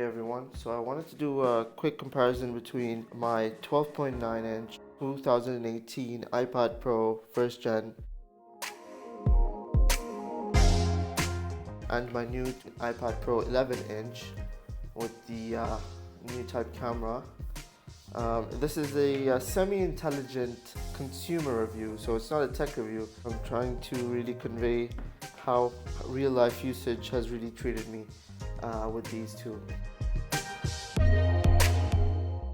Hey everyone, so I wanted to do a quick comparison between my 12.9-inch 2018 iPad Pro first gen and my new iPad Pro 11-inch with the new type camera. This is a semi-intelligent consumer review, so it's not a tech review. I'm trying to really convey how real life usage has really treated me with these two.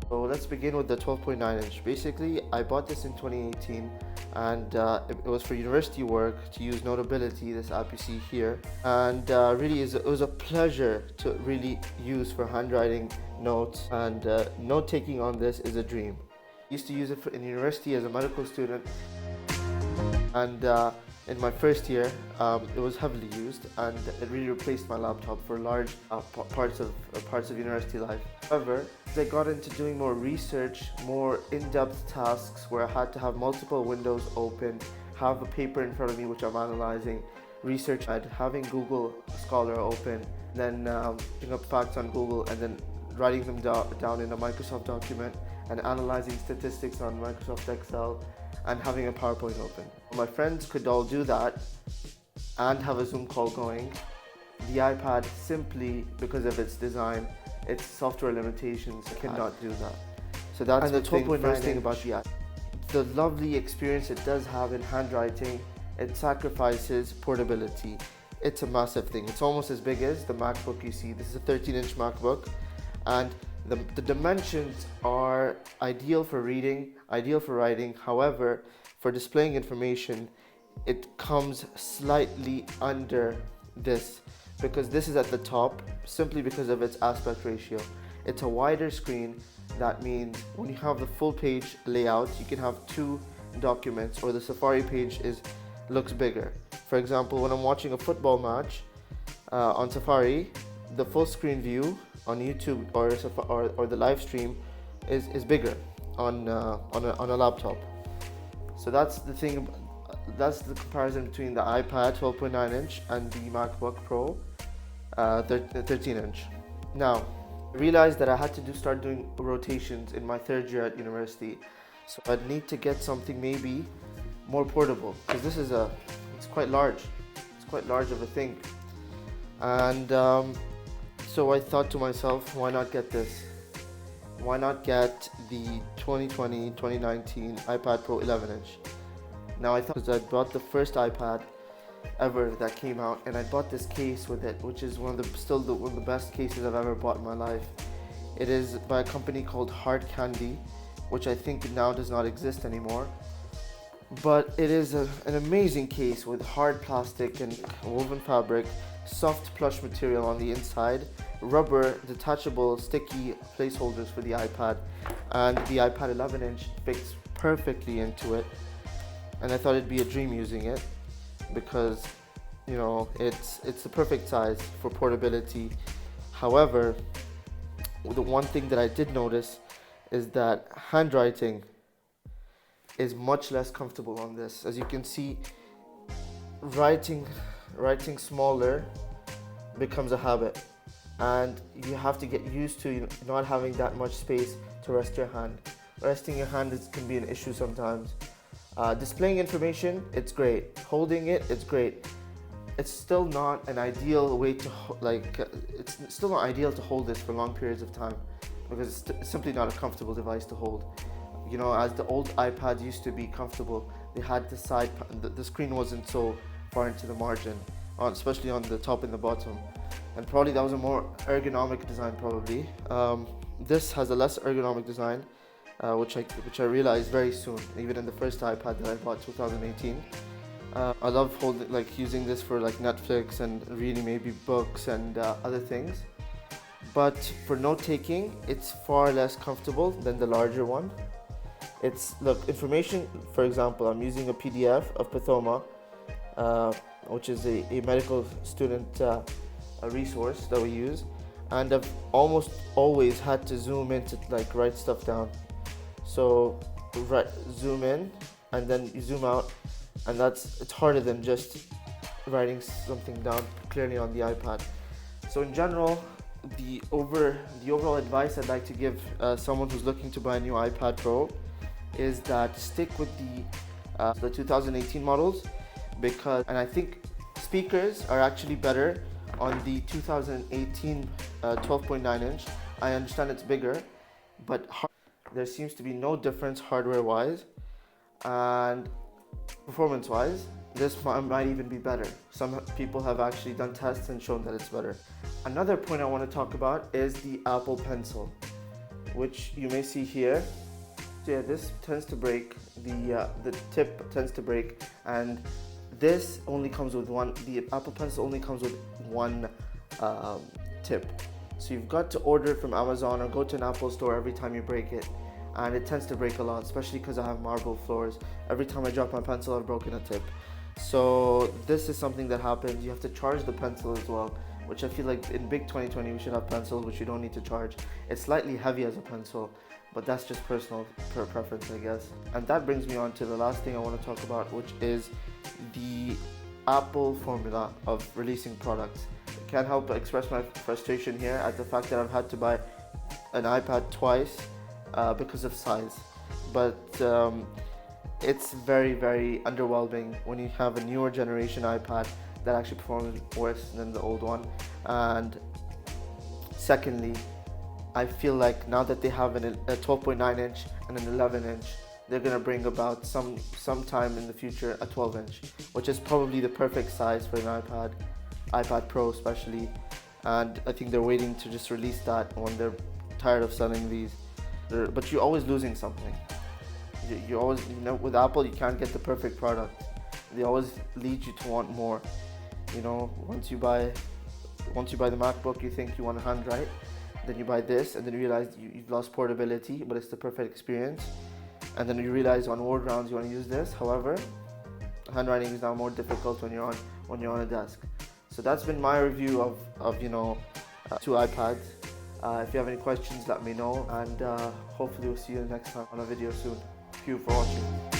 So let's begin with the 12.9-inch. Basically, I bought this in 2018 and it was for university work to use Notability, this app you see here. And really it was a pleasure to really use for handwriting notes, and note taking on this is a dream. I used to use it in university as a medical student, and in my first year it was heavily used, and it really replaced my laptop for large parts of university life. However, as I got into doing more research, more in-depth tasks where I had to have multiple windows open, have a paper in front of me which I'm analyzing, research, and having Google Scholar open, then looking up facts on Google and then writing them down in a Microsoft document, and analyzing statistics on Microsoft Excel, and having a PowerPoint open. My friends could all do that and have a Zoom call going. The iPad, simply because of its design, its software limitations, cannot do that. So that's the first thing about the iPad. The lovely experience it does have in handwriting, it sacrifices portability. It's a massive thing. It's almost as big as the MacBook you see. This is a 13-inch MacBook, and the dimensions are ideal for reading, ideal for writing. However, for displaying information, it comes slightly under this, because this is at the top simply because of its aspect ratio. It's a wider screen. That means when you have the full page layout, you can have two documents, or the Safari page looks bigger. For example, when I'm watching a football match on Safari, the full screen view on YouTube or the live stream is bigger on a laptop. So that's the thing. That's the comparison between the iPad 12.9-inch and the MacBook Pro 13-inch. Now, I realized that I had to start doing rotations in my third year at university, so I'd need to get something maybe more portable, because this is it's quite large. It's quite large of a thing, and so I thought to myself, why not get this? Why not get the 2020-2019 iPad Pro 11-inch? Now I thought, because I bought the first iPad ever that came out, and I bought this case with it, which is one of the best cases I've ever bought in my life. It is by a company called Hard Candy, which I think now does not exist anymore. But it is an amazing case with hard plastic and woven fabric, soft plush material on the inside, rubber detachable sticky placeholders for the iPad, and the iPad 11-inch fits perfectly into it. And I thought it'd be a dream using it, because it's the perfect size for portability. However, the one thing that I did notice is that handwriting is much less comfortable on this. As you can see, writing smaller becomes a habit, and you have to get used to not having that much space to rest your hand. Resting your hand can be an issue sometimes. Displaying information, it's great. Holding it, it's great. It's still not an ideal way to it's still not ideal to hold this for long periods of time, because it's simply not a comfortable device to hold. As the old iPads used to be comfortable, they had the screen wasn't so far into the margin, especially on the top and the bottom, and probably that was a more ergonomic design. Probably this has a less ergonomic design, which I realized very soon, even in the first iPad that I bought 2018. I love using this for Netflix and reading maybe books and other things, but for note taking it's far less comfortable than the larger one. Information, for example, I'm using a PDF of Pathoma, which is a medical student a resource that we use, and I've almost always had to zoom in to write stuff down. So zoom in and then you zoom out, and it's harder than just writing something down clearly on the iPad. So in general, the overall advice I'd like to give someone who's looking to buy a new iPad Pro is that stick with the 2018 models, and I think speakers are actually better on the 2018 12.9 inch. I understand it's bigger, but there seems to be no difference hardware wise, and performance wise this might even be better. Some people have actually done tests and shown that it's better. Another point I want to talk about is the Apple Pencil, which you may see here. So yeah, this tends to break, the tip tends to break, and this only comes with one. The Apple Pencil only comes with one tip. So you've got to order it from Amazon or go to an Apple store every time you break it. And it tends to break a lot, especially because I have marble floors. Every time I drop my pencil, I've broken a tip. So this is something that happens. You have to charge the pencil as well, which I feel like in big 2020 we should have pencils which you don't need to charge. It's slightly heavy as a pencil, but that's just personal preference, I guess. And that brings me on to the last thing I want to talk about, which is the Apple formula of releasing products. I can't help but express my frustration here at the fact that I've had to buy an iPad twice because of size. But it's very, very underwhelming when you have a newer generation iPad that actually performs worse than the old one. And secondly, I feel like now that they have a 12.9 inch and an 11 inch, they're gonna bring about sometime in the future a 12 inch, which is probably the perfect size for an iPad Pro especially. And I think they're waiting to just release that when they're tired of selling these. But you're always losing something. You always, with Apple, you can't get the perfect product. They always lead you to want more. Once you buy the MacBook, you think you want a handwrite. Then you buy this, and then you realize you've lost portability, but it's the perfect experience. And then you realize on word rounds you want to use this. However, handwriting is now more difficult when you're on a desk. So that's been my review of two iPads. If you have any questions, let me know, and hopefully we'll see you next time on a video soon. Thank you for watching.